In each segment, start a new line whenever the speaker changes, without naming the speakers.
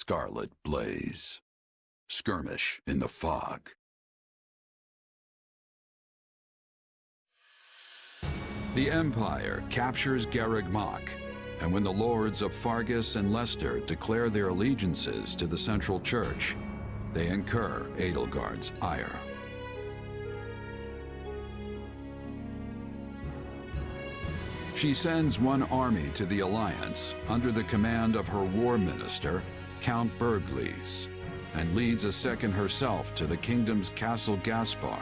scarlet blaze. Skirmish in the fog. The Empire captures Garreg-Mach, and when the lords of Fargus and Leicester declare their allegiances to the Central Church, they incur Edelgard's ire. She sends one army to the Alliance under the command of her war minister, Count Bergliez, and leads a second herself to the kingdom's castle Gaspar,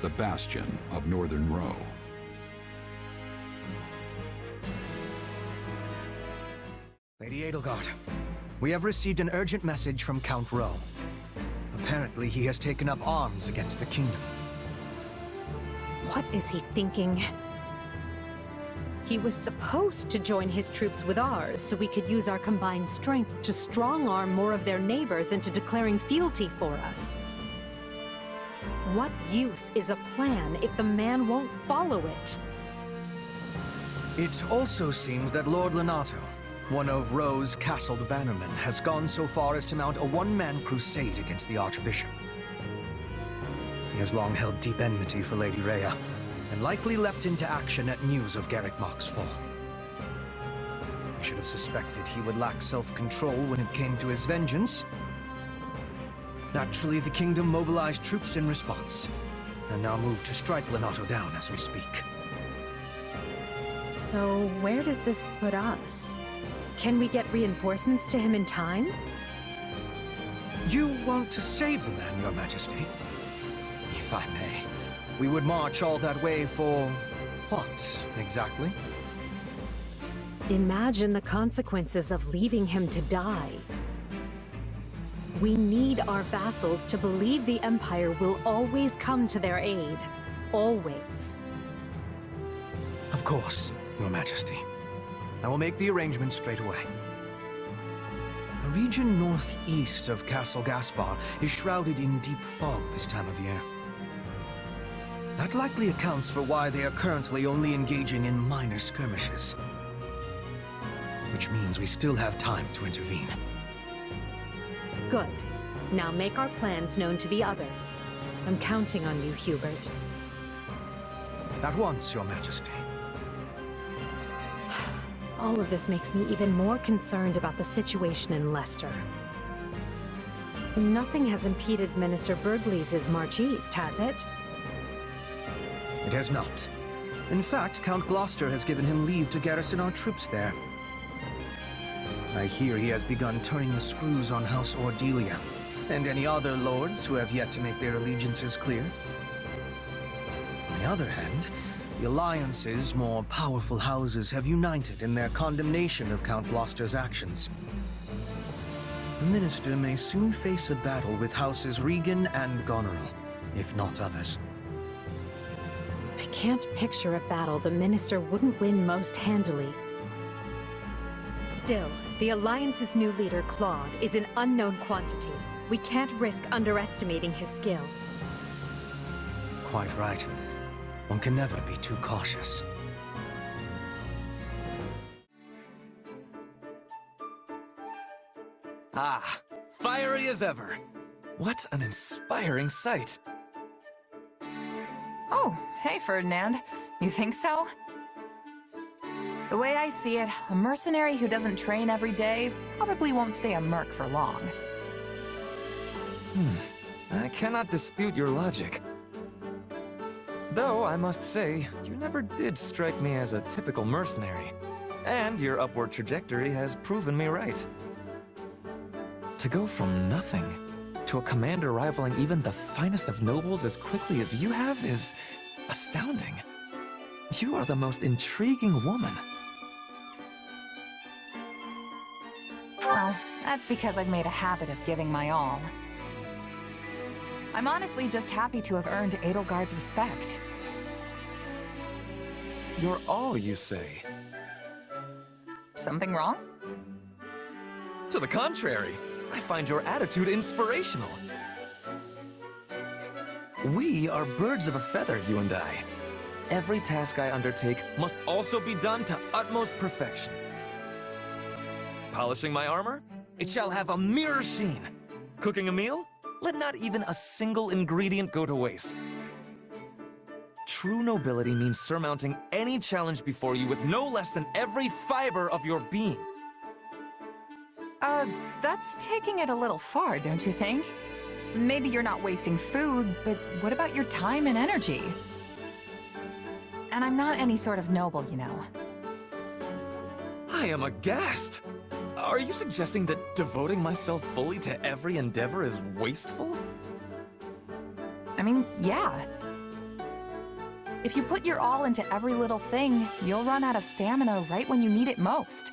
the bastion of Northern Row.
Lady Edelgard, we have received an urgent message from Count Rowe. Apparently, he has taken up arms against the kingdom.
What is he thinking? He was supposed to join his troops with ours so we could use our combined strength to strong-arm more of their neighbors into declaring fealty for us. What use is a plan if the man won't follow it?
It also seems that Lord Linhardt, one of Rowe's castled bannermen, has gone so far as to mount a one-man crusade against the Archbishop. He has long held deep enmity for Lady Rhea, and likely leapt into action at news of Garreg-Mach's fall. I should have suspected he would lack self-control when it came to his vengeance. Naturally, the kingdom mobilized troops in response, and now move to strike Linhardt down as we speak.
So where does this put us? Can we get reinforcements to him in time?
You want to save the man, Your Majesty? If I may, we would march all that way for what, exactly?
Imagine the consequences of leaving him to die. We need our vassals to believe the Empire will always come to their aid. Always.
Of course, Your Majesty. I will make the arrangements straight away. The region northeast of Castle Gaspar is shrouded in deep fog this time of year. That likely accounts for why they are currently only engaging in minor skirmishes. Which means we still have time to intervene.
Good. Now make our plans known to the others. I'm counting on you, Hubert.
At once, Your Majesty.
All of this makes me even more concerned about the situation in Leicester. Nothing has impeded Minister Bergliez's march east, has it?
It has not. In fact, Count Gloucester has given him leave to garrison our troops there. I hear he has begun turning the screws on House Ordelia, and any other lords who have yet to make their allegiances clear. On the other hand, the Alliance's more powerful houses have united in their condemnation of Count Gloucester's actions. The Minister may soon face a battle with Houses Regan and Goneril, if not others.
I can't picture a battle the Minister wouldn't win most handily. Still, the Alliance's new leader, Claude, is an unknown quantity. We can't risk underestimating his skill.
Quite right. One can never be too cautious.
Ah, fiery as ever. What an inspiring sight.
Oh, hey Ferdinand. You think so? The way I see it, a mercenary who doesn't train every day probably won't stay a merc for long.
I cannot dispute your logic. Though, I must say, you never did strike me as a typical mercenary. And your upward trajectory has proven me right. To go from nothing to a commander rivaling even the finest of nobles as quickly as you have is astounding. You are the most intriguing woman.
Well, that's because I've made a habit of giving my all. I'm honestly just happy to have earned Edelgard's respect.
You're all, you say?
Something wrong?
To the contrary, I find your attitude inspirational. We are birds of a feather, you and I. Every task I undertake must also be done to utmost perfection. Polishing my armor? it shall have a mirror sheen. Cooking a meal? Let not even a single ingredient go to waste. True nobility means surmounting any challenge before you with no less than every fiber of your being.
That's taking it a little far, don't you think? Maybe you're not wasting food, but what about your time and energy? And I'm not any sort of noble, you know.
I am aghast. Are you suggesting that devoting myself fully to every endeavor is wasteful?
I mean, yeah. If you put your all into every little thing, you'll run out of stamina right when you need it most.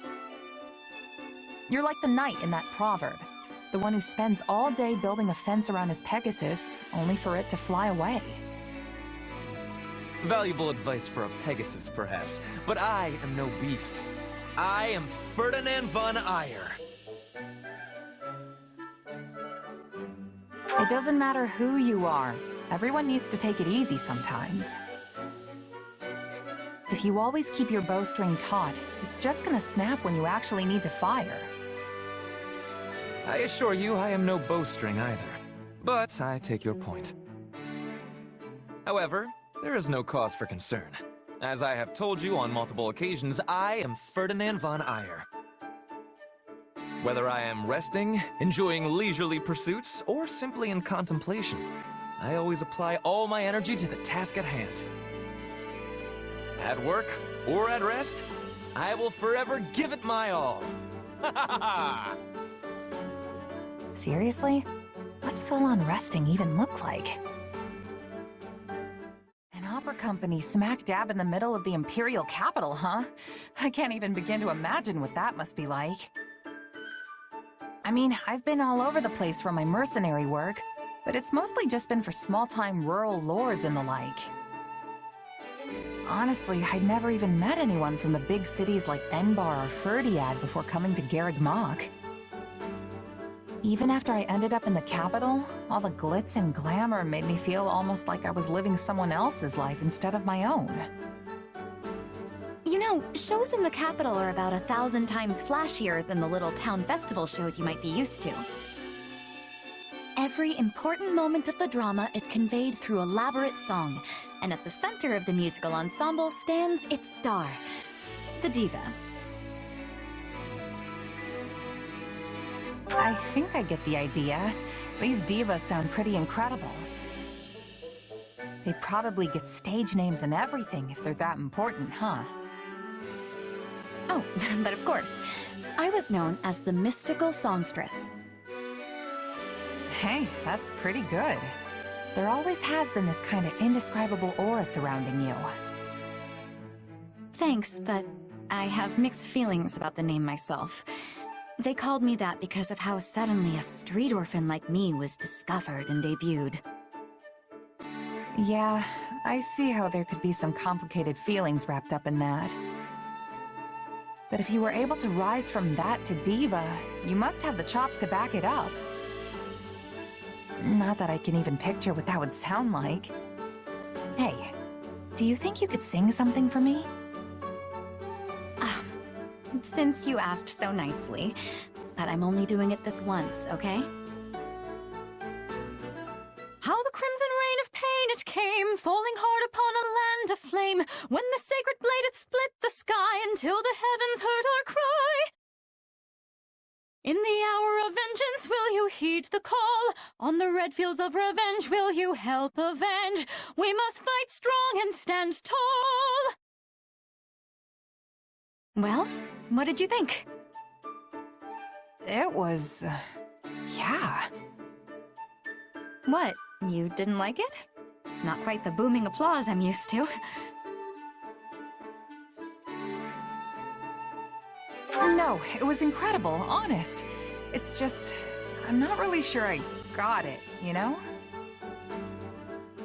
You're like the knight in that proverb, the one who spends all day building a fence around his Pegasus, only for it to fly away.
Valuable advice for a Pegasus, perhaps, but I am no beast. I am Ferdinand von Eyre.
It doesn't matter who you are. Everyone needs to take it easy sometimes. If you always keep your bowstring taut, it's just gonna snap when you actually need to fire.
I assure you I am no bowstring either, but I take your point. However, there is no cause for concern. As I have told you on multiple occasions, I am Ferdinand von Eyre. Whether I am resting, enjoying leisurely pursuits, or simply in contemplation, I always apply all my energy to the task at hand. At work or at rest, I will forever give it my all. Ha ha ha!
Seriously? What's full-on resting even look like? An opera company smack dab in the middle of the imperial capital, huh? I can't even begin to imagine what that must be like. I mean, I've been all over the place for my mercenary work, but it's mostly just been for small-time rural lords and the like. Honestly, I'd never even met anyone from the big cities like Enbar or Ferdinand before coming to Garreg Mach. Even after I ended up in the capital, all the glitz and glamour made me feel almost like I was living someone else's life instead of my own.
You know, shows in the capital are about 1,000 times flashier than the little town festival shows you might be used to. Every important moment of the drama is conveyed through elaborate song, and at the center of the musical ensemble stands its star, the diva.
I think I get the idea. These divas sound pretty incredible. They probably get stage names and everything if they're that important, huh?
Oh, but of course. I was known as the mystical songstress.
Hey, that's pretty good. There always has been this kind of indescribable aura surrounding you.
Thanks, but I have mixed feelings about the name myself. They called me that because of how suddenly a street orphan like me was discovered and debuted.
Yeah, I see how there could be some complicated feelings wrapped up in that. But if you were able to rise from that to diva, you must have the chops to back it up. Not that I can even picture what that would sound like. Hey, do you think you could sing something for me?
Since you asked so nicely, but I'm only doing it this once, okay?
How the crimson rain of pain it came, falling hard upon a land aflame, when the sacred blade it split the sky until the heavens heard our cry. In the hour of vengeance will you heed the call? On the red fields of revenge will you help avenge? We must fight strong and stand tall.
Well, what did you think?
It was... yeah.
What, you didn't like it? Not quite the booming applause I'm used to.
No, it was incredible, honest. It's just... I'm not really sure I got it, you know?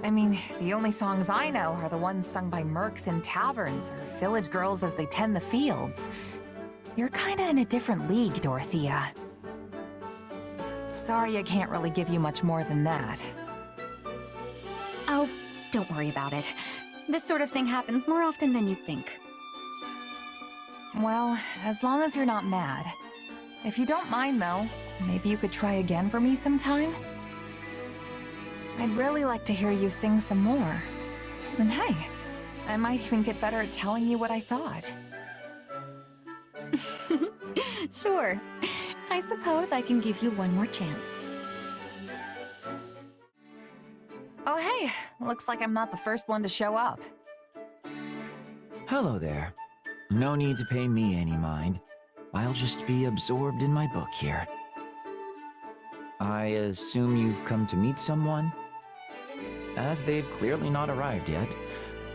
I mean, the only songs I know are the ones sung by mercs in taverns or village girls as they tend the fields. You're kinda in a different league, Dorothea. Sorry I can't really give you much more than that.
Oh, don't worry about it. This sort of thing happens more often than you'd think.
Well, as long as you're not mad. If you don't mind, though, maybe you could try again for me sometime? I'd really like to hear you sing some more. And hey, I might even get better at telling you what I thought.
Sure. I suppose I can give you one more chance.
Oh hey, looks like I'm not the first one to show up.
Hello there. No need to pay me any mind. I'll just be absorbed in my book here. I assume you've come to meet someone? As they've clearly not arrived yet,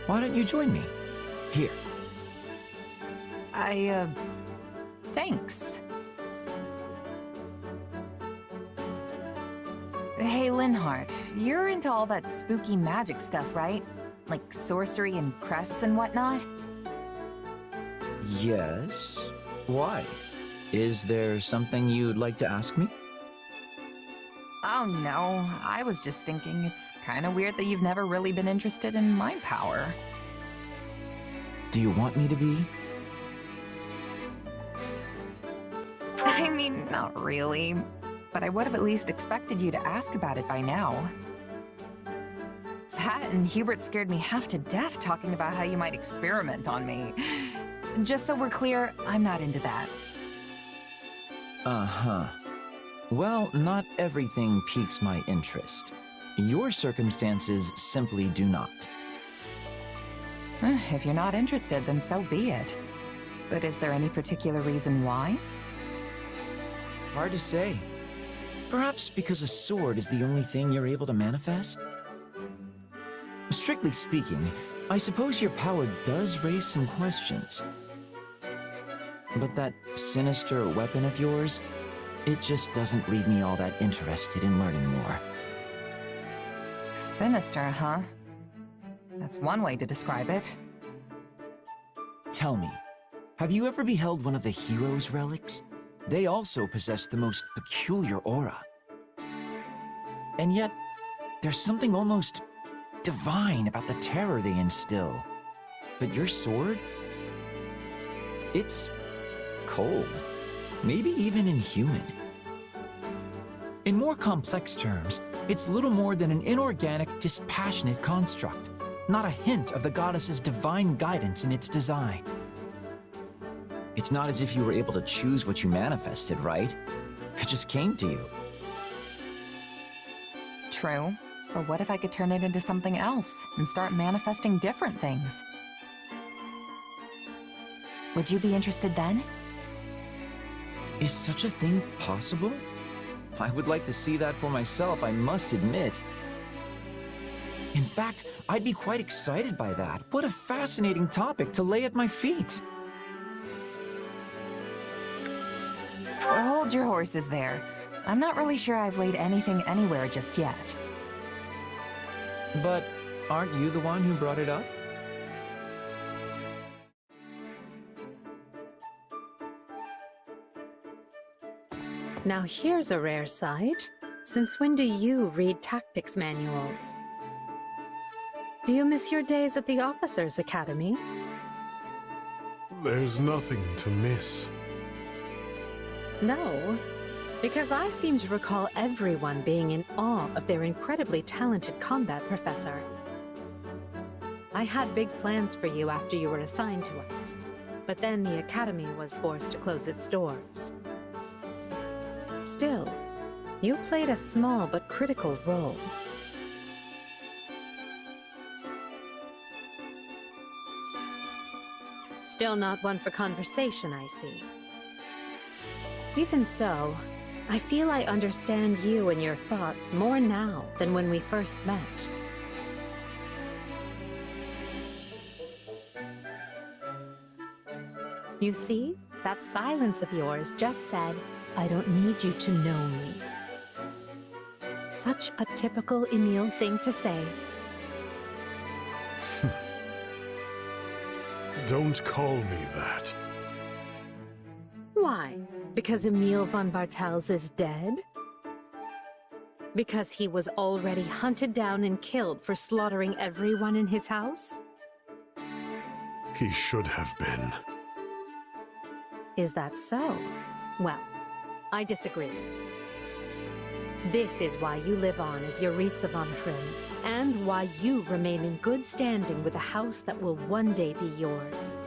why don't you join me? Here.
Thanks. Hey, Linhardt, you're into all that spooky magic stuff, right? Like sorcery and crests and whatnot?
Yes. Why? Is there something you'd like to ask me?
Oh no, I was just thinking it's kind of weird that you've never really been interested in mind power.
Do you want me to be?
I mean, not really. But I would have at least expected you to ask about it by now. That and Hubert scared me half to death talking about how you might experiment on me. Just so we're clear, I'm not into that.
Uh-huh. Well, not everything piques my interest. Your circumstances simply do not.
If you're not interested, then so be it. But is there any particular reason why?
Hard to say. Perhaps because a sword is the only thing you're able to manifest? Strictly speaking, I suppose your power does raise some questions. But that sinister weapon of yours, it just doesn't leave me all that interested in learning more.
Sinister, huh? That's one way to describe it.
Tell me, have you ever beheld one of the hero's relics? They also possess the most peculiar aura. And yet, there's something almost divine about the terror they instill. But your sword? It's cold. Maybe even inhuman. In more complex terms, it's little more than an inorganic, dispassionate construct. Not a hint of the goddess's divine guidance in its design. It's not as if you were able to choose what you manifested, right? It just came to you.
True. But what if I could turn it into something else and start manifesting different things? Would you be interested then?
Is such a thing possible? I would like to see that for myself, I must admit. In fact, I'd be quite excited by that. What a fascinating topic to lay at my feet.
Hold your horses there. I'm not really sure I've laid anything anywhere just yet.
But aren't you the one who brought it up?
Now here's a rare sight. Since when do you read tactics manuals? Do you miss your days at the Officers' Academy?
There's nothing to miss.
No, because I seem to recall everyone being in awe of their incredibly talented combat professor. I had big plans for you after you were assigned to us, but then the Academy was forced to close its doors. Still, you played a small but critical role. Still not one for conversation, I see. Even so, I feel I understand you and your thoughts more now than when we first met. You see, that silence of yours just said, I don't need you to know me. Such a typical Emile thing to say.
Don't call me that.
Why? Because Emile von Bartels is dead? Because he was already hunted down and killed for slaughtering everyone in his house?
He should have been.
Is that so? Well, I disagree. This is why you live on as Yic17 Studio, and why you remain in good standing with a house that will one day be yours.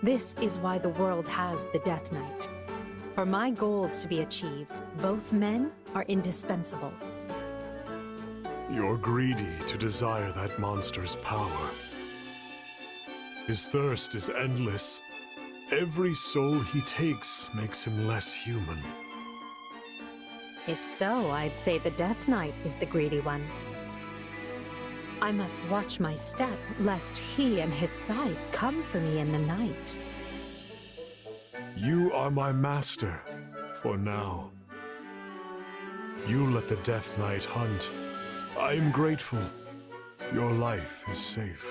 This is why the world has the Death Knight. For my goals to be achieved, both men are indispensable.
You're greedy to desire that monster's power. His thirst is endless. Every soul he takes makes him less human.
If so, I'd say the Death Knight is the greedy one. I must watch my step, lest he and his side come for me in the night.
You are my master, for now. You let the Death Knight hunt. I am grateful. Your life is safe.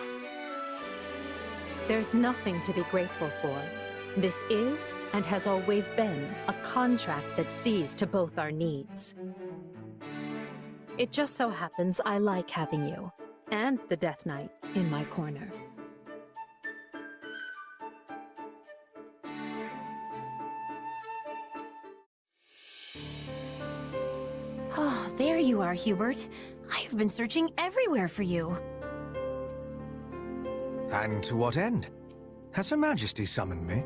There's nothing to be grateful for. This is, and has always been, a contract that sees to both our needs. It just so happens I like having you, and the Death Knight, in my corner.
Oh, there you are, Hubert. I have been searching everywhere for you.
And to what end? Has Her Majesty summoned me?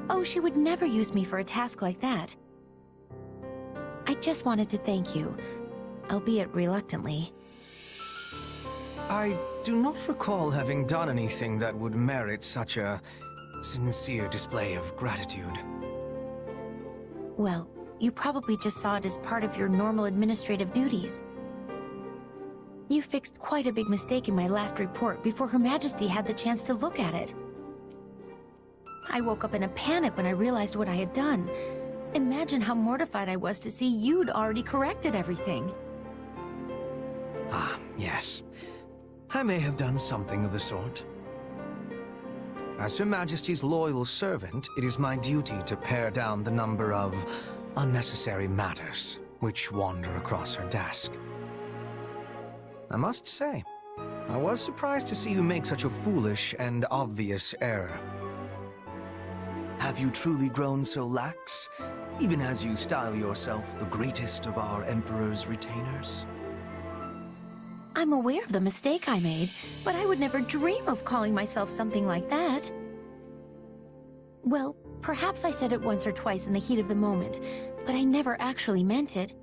Oh, she would never use me for a task like that. I just wanted to thank you, albeit reluctantly.
I do not recall having done anything that would merit such a sincere display of gratitude.
Well, you probably just saw it as part of your normal administrative duties. You fixed quite a big mistake in my last report before Her Majesty had the chance to look at it. I woke up in a panic when I realized what I had done. Imagine how mortified I was to see you'd already corrected everything.
Ah, yes. I may have done something of the sort. As Her Majesty's loyal servant, it is my duty to pare down the number of unnecessary matters which wander across her desk. I must say, I was surprised to see you make such a foolish and obvious error. Have you truly grown so lax, even as you style yourself the greatest of our Emperor's retainers?
I'm aware of the mistake I made, but I would never dream of calling myself something like that. Well, perhaps I said it once or twice in the heat of the moment, but I never actually meant it.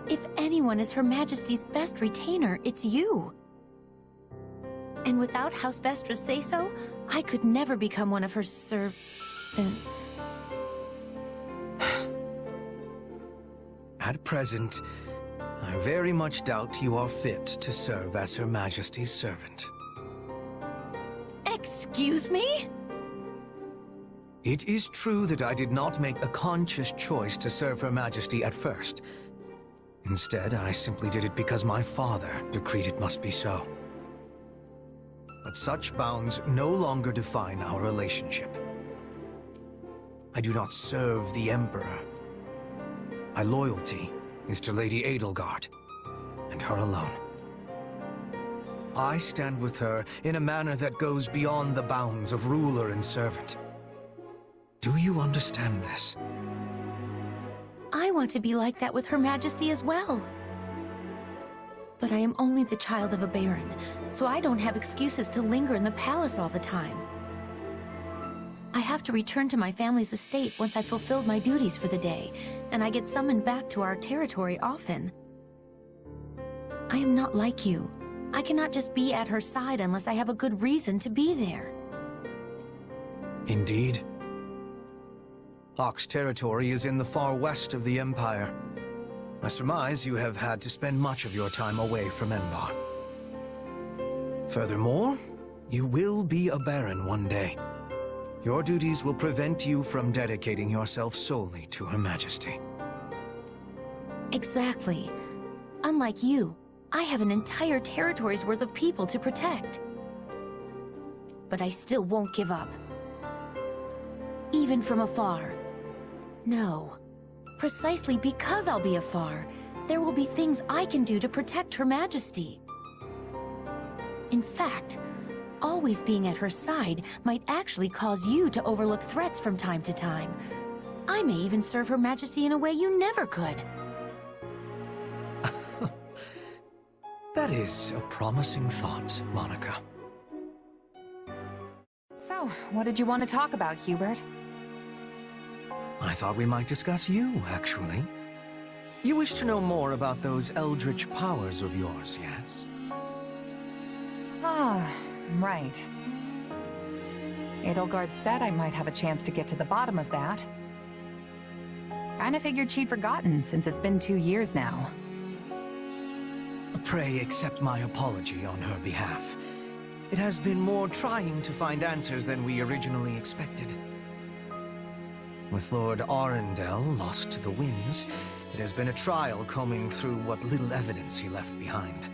If anyone is Her Majesty's best retainer, it's you. And without House Vestra's say-so, I could never become one of her servants.
At present, I very much doubt you are fit to serve as Her Majesty's servant.
Excuse me?
It is true that I did not make a conscious choice to serve Her Majesty at first. Instead, I simply did it because my father decreed it must be so. But such bounds no longer define our relationship. I do not serve the Emperor. My loyalty is to Lady Edelgard, and her alone. I stand with her in a manner that goes beyond the bounds of ruler and servant. Do you understand this?
I want to be like that with Her Majesty as well. But I am only the child of a baron, so I don't have excuses to linger in the palace all the time. I have to return to my family's estate once I've fulfilled my duties for the day, and I get summoned back to our territory often. I am not like you. I cannot just be at her side unless I have a good reason to be there.
Indeed. Ox territory is in the far west of the Empire. I surmise you have had to spend much of your time away from Enbar. Furthermore, you will be a baron one day. Your duties will prevent you from dedicating yourself solely to Her Majesty.
Exactly. Unlike you, I have an entire territory's worth of people to protect. But I still won't give up. Even from afar. No. Precisely because I'll be afar, there will be things I can do to protect Her Majesty. In fact, always being at her side might actually cause you to overlook threats from time to time. I may even serve Her Majesty in a way you never could.
That is a promising thought, Monica.
So, what did you want to talk about, Hubert?
I thought we might discuss you, actually. You wish to know more about those eldritch powers of yours, yes?
Ah, right. Edelgard said I might have a chance to get to the bottom of that. Kinda figured she'd forgotten, since it's been 2 years now.
Pray accept my apology on her behalf. It has been more trying to find answers than we originally expected. With Lord Arundel lost to the winds, it has been a trial combing through what little evidence he left behind.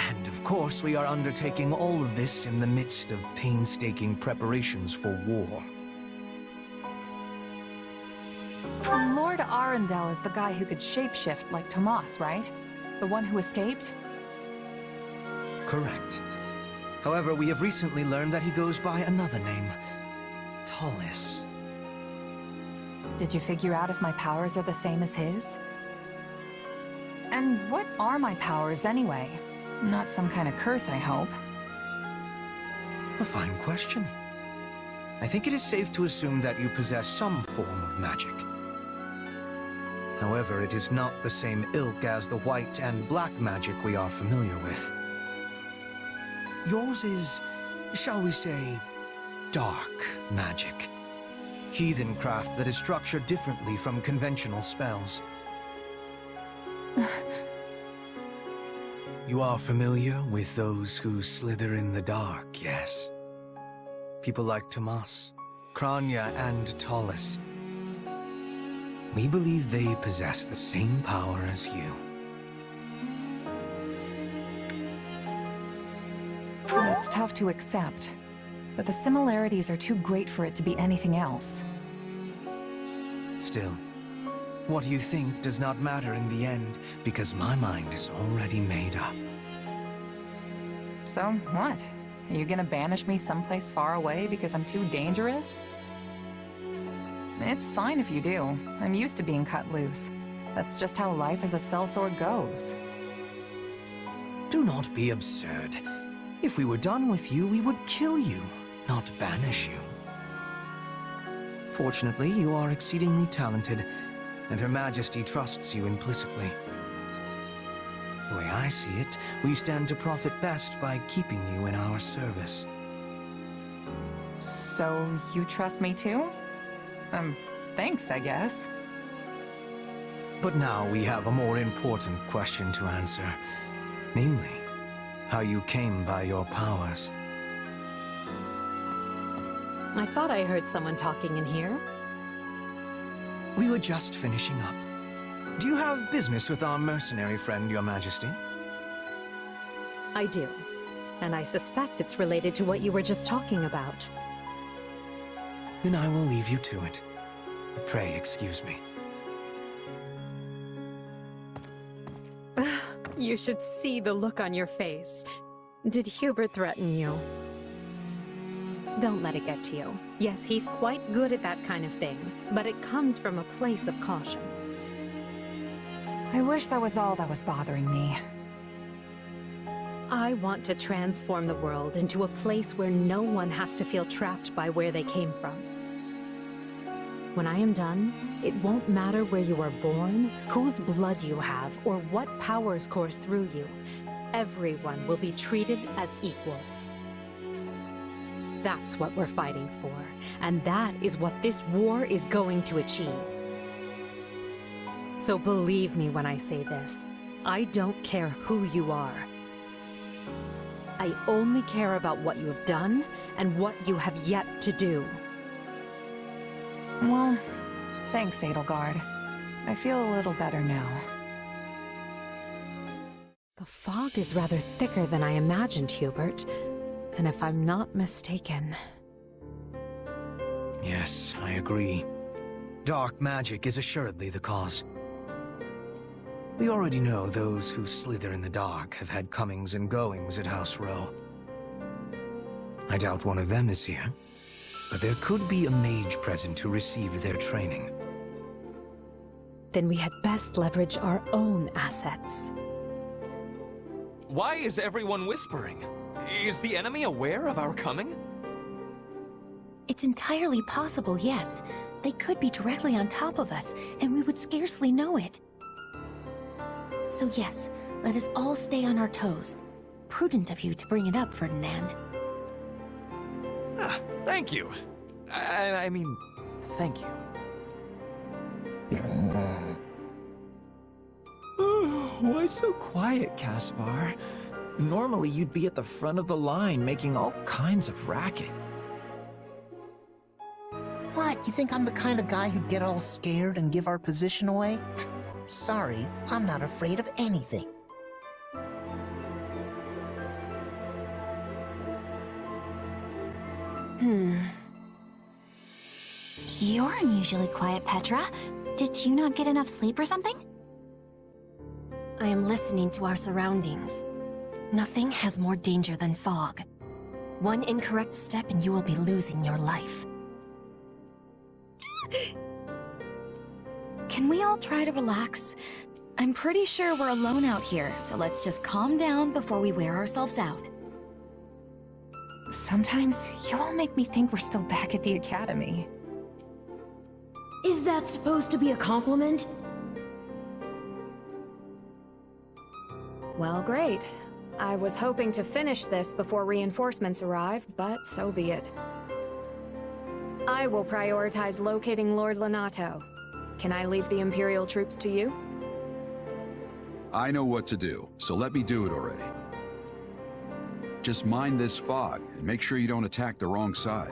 And of course, we are undertaking all of this in the midst of painstaking preparations for war.
Lord Arundel is the guy who could shapeshift like Tomas, right? The one who escaped?
Correct. However, we have recently learned that he goes by another name. Tallis.
Did you figure out if my powers are the same as his? And what are my powers anyway? Not some kind of curse, I hope.
A fine question. I think it is safe to assume that you possess some form of magic. However, it is not the same ilk as the white and black magic we are familiar with. Yours is, shall we say, dark magic. Heathen craft that is structured differently from conventional spells. You are familiar with those who slither in the dark, yes? People like Tomas, Kranya, and Tallis. We believe they possess the same power as you.
That's tough to accept, but the similarities are too great for it to be anything else.
Still, what you think does not matter in the end, because my mind is already made up.
So, what? Are you gonna banish me someplace far away because I'm too dangerous? It's fine if you do. I'm used to being cut loose. That's just how life as a sellsword goes.
Do not be absurd. If we were done with you, we would kill you, not banish you. Fortunately, you are exceedingly talented, and Her Majesty trusts you implicitly. The way I see it, we stand to profit best by keeping you in our service.
So, you trust me too? Thanks, I guess.
But now we have a more important question to answer. Namely, how you came by your powers.
I thought I heard someone talking in here.
We were just finishing up. Do you have business with our mercenary friend, Your Majesty?
I do. And I suspect it's related to what you were just talking about.
Then I will leave you to it. Pray excuse me.
You should see the look on your face. Did Hubert threaten you? Don't let it get to you. Yes, he's quite good at that kind of thing, but it comes from a place of caution.
I wish that was all that was bothering me.
I want to transform the world into a place where no one has to feel trapped by where they came from. When I am done, it won't matter where you were born, whose blood you have, or what powers course through you. Everyone will be treated as equals. That's what we're fighting for, and that is what this war is going to achieve. So believe me when I say this, I don't care who you are. I only care about what you have done and what you have yet to do.
Well, thanks, Edelgard. I feel a little better now.
The fog is rather thicker than I imagined, Hubert. And if I'm not mistaken...
Yes, I agree. Dark magic is assuredly the cause. We already know those who slither in the dark have had comings and goings at House Row. I doubt one of them is here, but there could be a mage present who received their training.
Then we had best leverage our own assets.
Why is everyone whispering? Is the enemy aware of our coming?
It's entirely possible, yes. They could be directly on top of us, and we would scarcely know it. So yes, let us all stay on our toes. Prudent of you to bring it up, Ferdinand.
Ah, thank you. I mean, thank you.
Why so quiet, Gaspar? Normally you'd be at the front of the line making all kinds of racket.
What, you think I'm the kind of guy who'd get all scared and give our position away? Sorry, I'm not afraid of anything.
You're unusually quiet, Petra. Did you not get enough sleep or something?
I am listening to our surroundings. Nothing has more danger than fog. One incorrect step and you will be losing your life.
Can we all try to relax? I'm pretty sure we're alone out here, so let's just calm down before we wear ourselves out.
Sometimes you all make me think we're still back at the academy.
Is that supposed to be a compliment?
Well, great. I was hoping to finish this before reinforcements arrived, but so be it. I will prioritize locating Lord Lonato. Can I leave the Imperial troops to you?
I know what to do, so let me do it already. Just mind this fog, and make sure you don't attack the wrong side.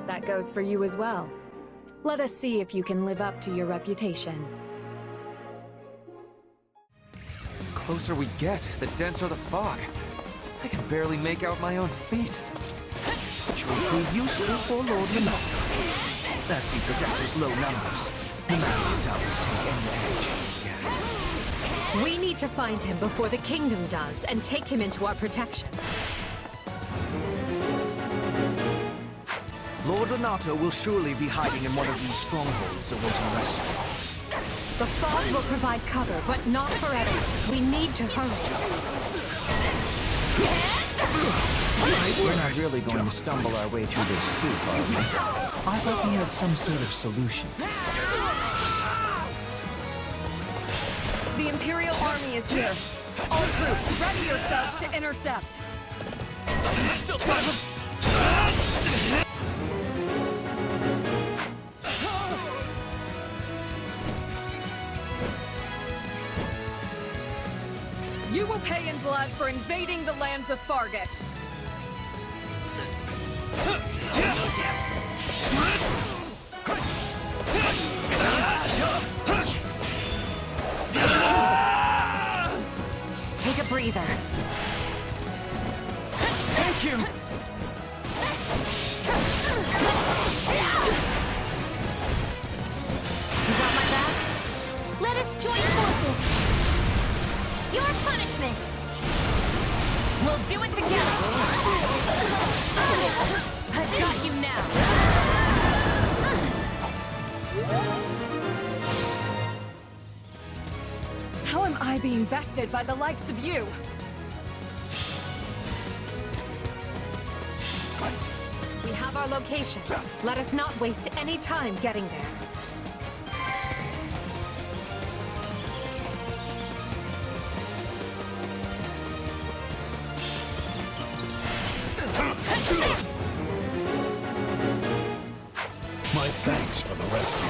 That goes for you as well. Let us see if you can live up to your reputation.
The closer we get, the denser the fog. I can barely make out my own feet.
Which will prove useful for Lord Linhardt. As he possesses low numbers, the man will doubtless take any edge he can get.
We need to find him before the kingdom does, and take him into our protection.
Lord Lonato will surely be hiding in one of these strongholds awaiting rescue.
The fog will provide cover, but not forever. We need to hurry.
We're not really going to stumble our way through this soup, are we? I thought we had some sort of solution.
The Imperial Army is here. All troops, ready yourselves to intercept. You will pay in blood for invading the lands of Fargus.
Take a breather.
Thank you!
You got my back? Let us join forces! Your punishment!
We'll do it together!
I've got you now! How am I being bested by the likes of you?
We have our location. Let us not waste any time getting there.
My thanks for the rescue.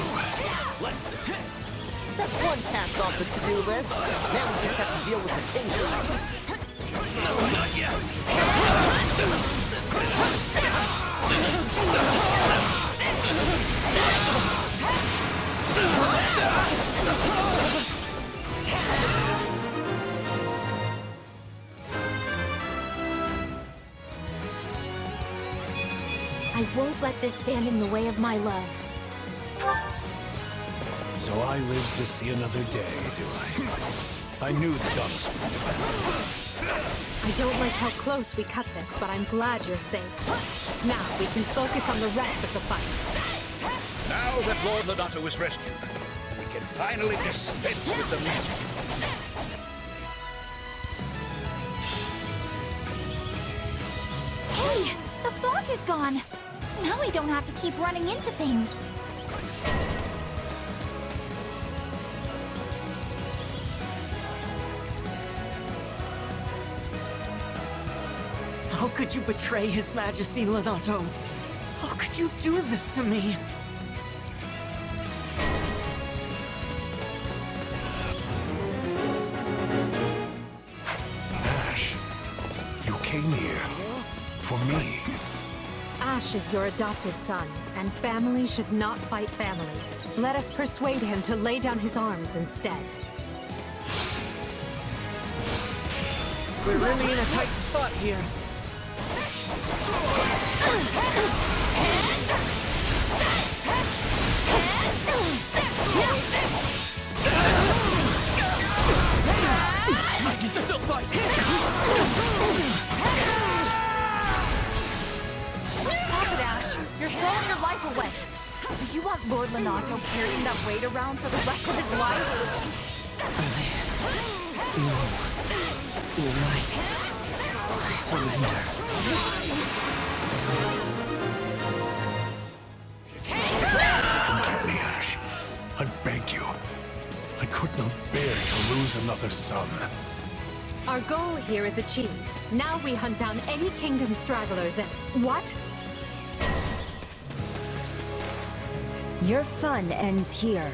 That's one task off the to-do list. Now we just have to deal with the kingdom.
Not yet.
I won't let this stand in the way of my love.
So I live to see another day, do I? I knew the guns would defend us.
I don't like how close we cut this, but I'm glad you're safe. Now we can focus on the rest of the fight.
Now that Lord Lonato is rescued, we can finally dispense with the magic.
Hey! The fog is gone! Now we don't have to keep running into things.
How could you betray His Majesty, Lonato? How could you do this to me?
Ash, you came here for me.
Ash is your adopted son, and family should not fight family. Let us persuade him to lay down his arms instead.
We're really in a tight spot here.
I can still fight!
Stop it, Ash! You're throwing your life away! Do you want Lord Lonato carrying that weight around for the rest of his life?
You're right. I surrender.
Forgive me, Ash. I beg you. I could not bear to lose another son.
Our goal here is achieved. Now we hunt down any kingdom stragglers and... What?
Your fun ends here.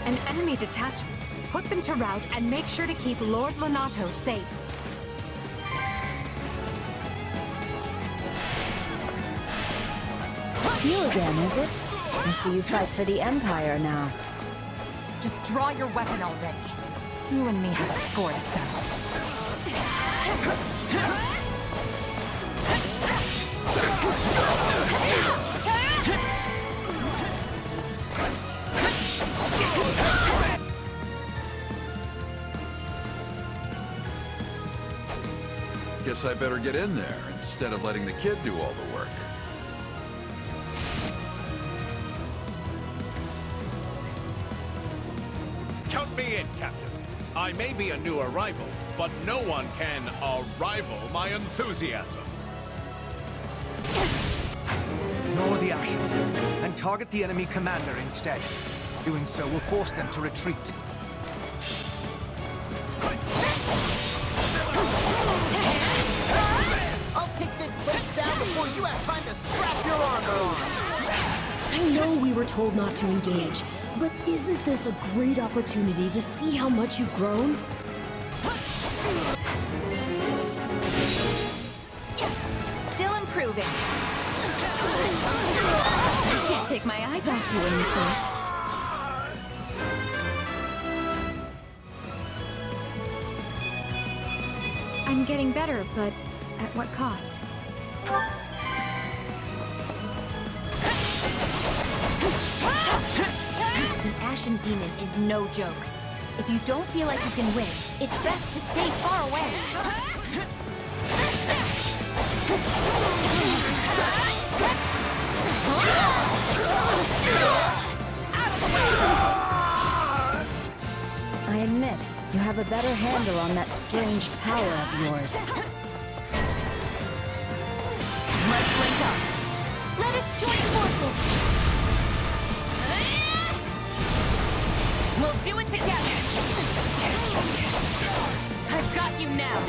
An enemy detachment. Put them to rout and make sure to keep Lord Lonato safe.
You again, is it? I see you fight for the Empire now.
Just draw your weapon already. You and me have a score to settle.
Guess I better get in there instead of letting the kid do all the work.
Count me in, Captain. I may be a new arrival, but no one can rival my enthusiasm.
Ignore the Ashenton and target the enemy commander instead. Doing so will force them to retreat.
I'll take this place down before you have time to strap your armor on!
I know we were told not to engage, but isn't this a great opportunity to see how much you've grown?
Still improving.
I can't take my eyes off you when you fight.
I'm getting better, but at what cost?
The Ashen Demon is no joke. If you don't feel like you can win, it's best to stay far away.
I admit, you have a better handle on that strange power of yours.
Let's link up. Let us join forces.
We'll do it together! I've got you now!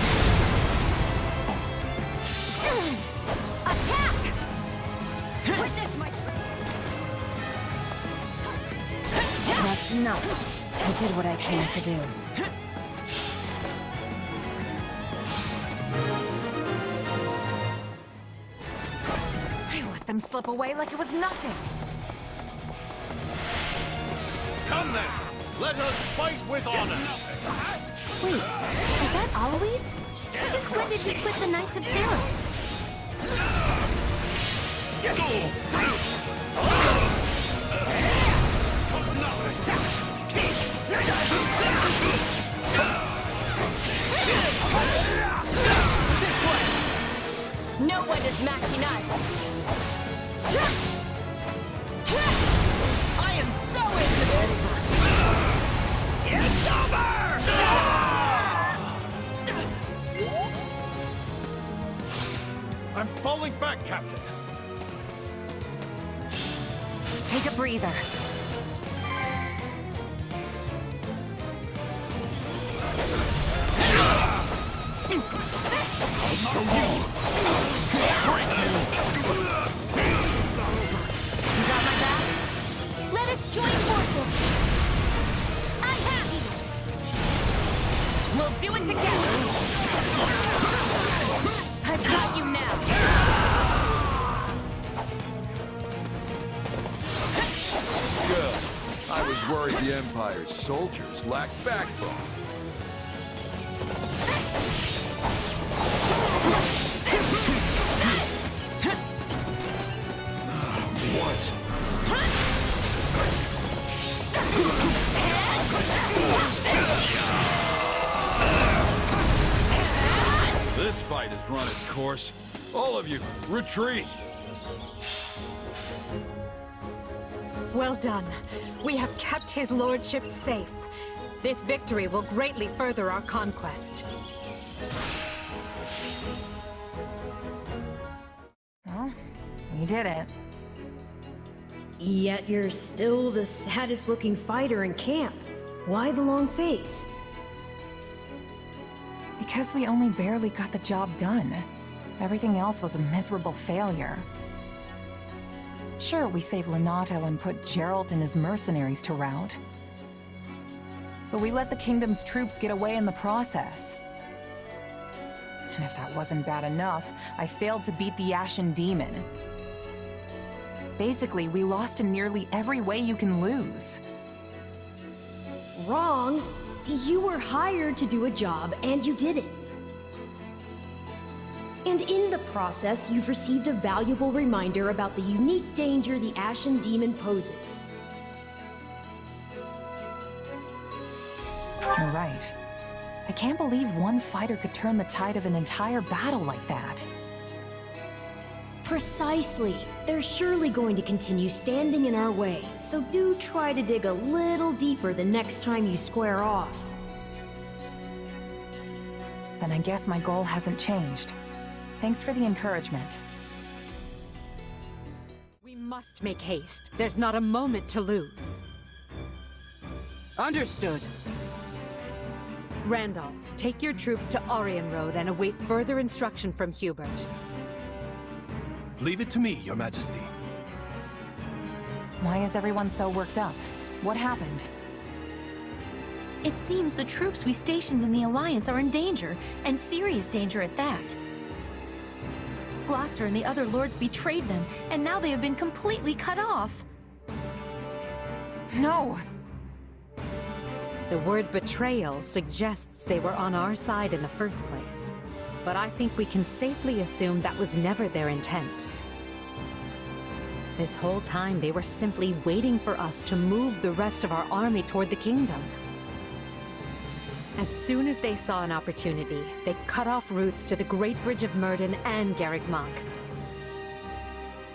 Attack! Witness my
That's enough. I did what I came to do.
I let them slip away like it was nothing.
Come then! Let us fight with honor!
Wait, is that Alois? Since when did you quit the Knights of Ceros?
No one is matching us.
I am so into this! It's over!
I'm falling back, Captain.
Take a breather.
I'll show you.
You got my back? Let us join forces. I have you.
We'll do it together. I've got you now.
Good. I was worried the Empire's soldiers lacked backbone. What? This fight has run its course. All of you, retreat!
Well done. We have kept his lordship safe. This victory will greatly further our conquest.
Well, we did it.
Yet you're still the saddest looking fighter in camp. Why the long face?
Because we only barely got the job done. Everything else was a miserable failure. Sure, we saved Lonato and put Geralt and his mercenaries to rout. But we let the kingdom's troops get away in the process. And if that wasn't bad enough, I failed to beat the Ashen Demon. Basically, we lost in nearly every way you can lose.
Wrong. You were hired to do a job, and you did it. And in the process, you've received a valuable reminder about the unique danger the Ashen Demon poses.
You're right. I can't believe one fighter could turn the tide of an entire battle like that.
Precisely. They're surely going to continue standing in our way, so do try to dig a little deeper the next time you square off.
Then I guess my goal hasn't changed. Thanks for the encouragement.
We must make haste. There's not a moment to lose. Understood. Randolph, take your troops to Arian Road and await further instruction from Hubert.
Leave it to me, Your Majesty.
Why is everyone so worked up? What happened?
It seems the troops we stationed in the Alliance are in danger, and serious danger at that. Gloucester and the other lords betrayed them, and now they have been completely cut off.
No!
The word betrayal suggests they were on our side in the first place. But I think we can safely assume that was never their intent. This whole time they were simply waiting for us to move the rest of our army toward the kingdom. As soon as they saw an opportunity, they cut off routes to the Great Bridge of Myrddin and Garreg Mach.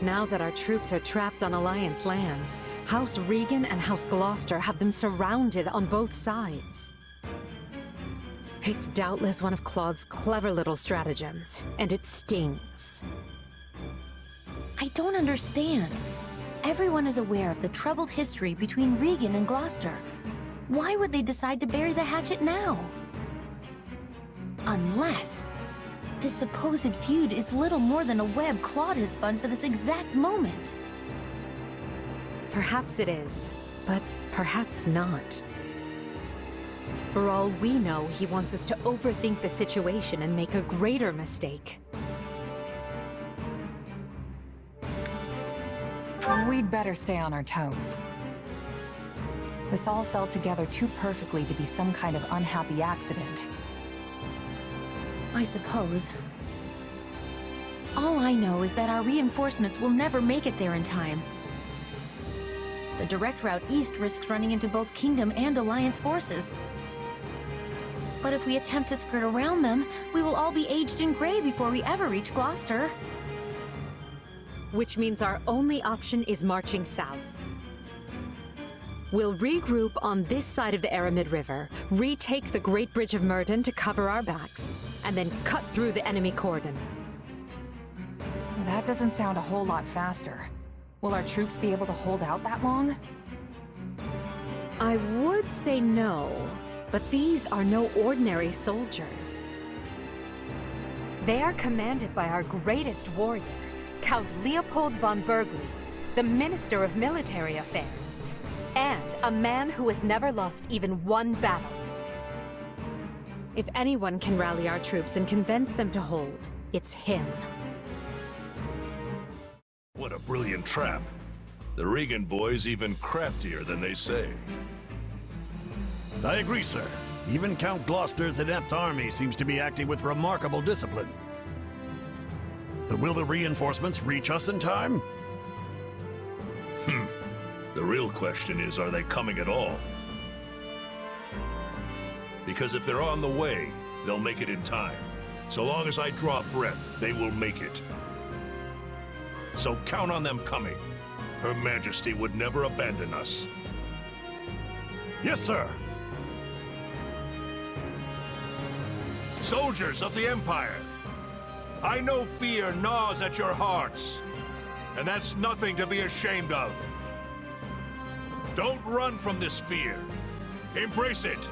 Now that our troops are trapped on Alliance lands, House Regan and House Gloucester have them surrounded on both sides. It's doubtless one of Claude's clever little stratagems, and it stings.
I don't understand. Everyone is aware of the troubled history between Regan and Gloucester. Why would they decide to bury the hatchet now? Unless this supposed feud is little more than a web Claude has spun for this exact moment.
Perhaps it is, but perhaps not. For all we know, he wants us to overthink the situation and make a greater mistake.
We'd better stay on our toes. This all fell together too perfectly to be some kind of unhappy accident.
I suppose. All I know is that our reinforcements will never make it there in time. The direct route east risks running into both Kingdom and Alliance forces. But if we attempt to skirt around them, we will all be aged and gray before we ever reach Gloucester.
Which means our only option is marching south. We'll regroup on this side of the Aramid River, retake the Great Bridge of Myrddin to cover our backs, and then cut through the enemy cordon.
That doesn't sound a whole lot faster. Will our troops be able to hold out that long?
I would say no, but these are no ordinary soldiers. They are commanded by our greatest warrior, Count Leopold von Bergliez, the Minister of Military Affairs, and a man who has never lost even one battle. If anyone can rally our troops and convince them to hold, it's him.
What a brilliant trap. The Regan boys even craftier than they say.
I agree, sir. Even Count Gloucester's inept army seems to be acting with remarkable discipline. But will the reinforcements reach us in time?
The real question is, are they coming at all? Because if they're on the way, they'll make it in time. So long as I draw breath, they will make it. So count on them coming. Her Majesty would never abandon us.
Yes, sir.
Soldiers of the Empire, I know fear gnaws at your hearts, and that's nothing to be ashamed of. Don't run from this fear. Embrace it.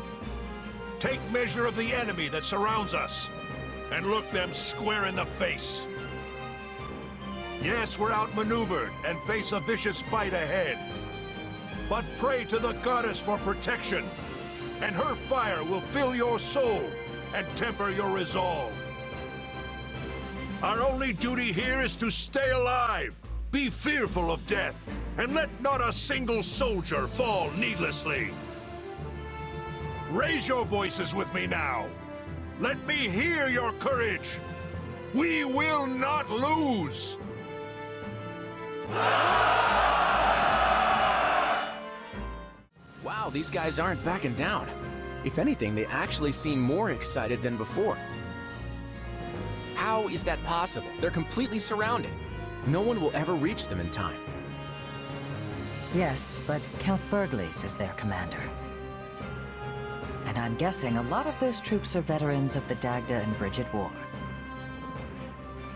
Take measure of the enemy that surrounds us, and look them square in the face. Yes, we're outmaneuvered and face a vicious fight ahead. But pray to the goddess for protection, and her fire will fill your soul and temper your resolve. Our only duty here is to stay alive, be fearful of death, and let not a single soldier fall needlessly. Raise your voices with me now. Let me hear your courage. We will not lose.
Wow, these guys aren't backing down. If anything, they actually seem more excited than before. How is that possible? They're completely surrounded. No one will ever reach them in time.
Yes, but Count Bergliez is their commander. And I'm guessing a lot of those troops are veterans of the Dagda and Bridget War.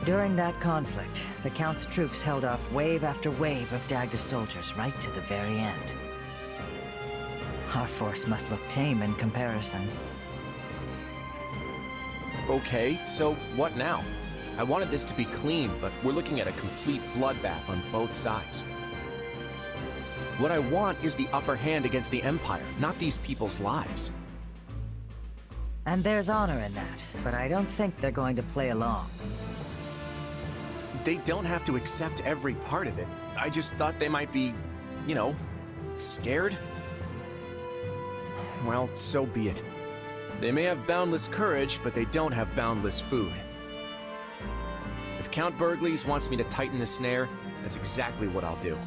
During that conflict, the Count's troops held off wave after wave of Dagda soldiers right to the very end. Our force must look tame in comparison.
Okay, so what now? I wanted this to be clean, but we're looking at a complete bloodbath on both sides. What I want is the upper hand against the Empire, not these people's lives.
And there's honor in that, but I don't think they're going to play along.
They don't have to accept every part of it. I just thought they might be, you know, scared. Well, so be it. They may have boundless courage, but they don't have boundless food. If Count Bergliez wants me to tighten the snare, that's exactly what I'll do.